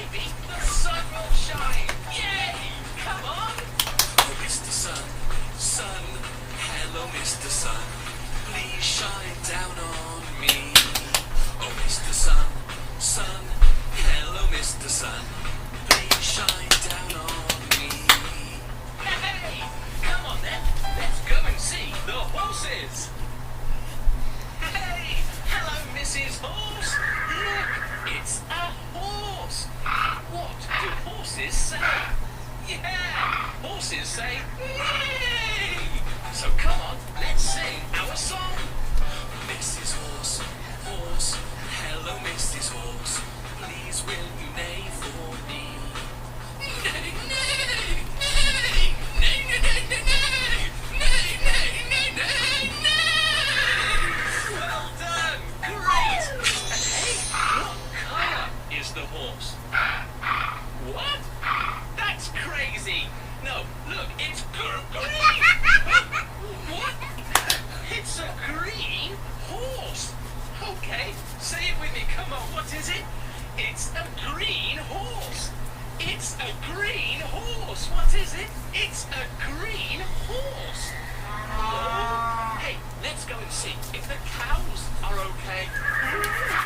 maybe the sun will shine. Yay! Come on! Oh, Mr. Sun, Sun, hello, Mr. Sun, please shine down on me. Oh, Mr. Sun, Sun, hello, Mr. Sun, please shine down on me. Hey! Come on then, let's go and see the horses. Hey! Hello, Mrs. Horse. Look, it's a horse. What do horses say? Yeah, horses say yay! So come on, let's sing our song. Mrs. Horse, Horse, hello, Mrs. Horse, please will you neigh for me? Neigh, neigh, neigh, neigh, neigh, neigh, neigh, neigh, neigh, neigh, neigh. Well done, great. And hey, what colour is the horse? What? That's crazy. No, look, it's green. What? It's a green horse. Okay, say it with me. Come on, what is it? It's a green horse. It's a green horse. What is it? It's a green horse. Oh, hey, let's go and see if the cows are okay.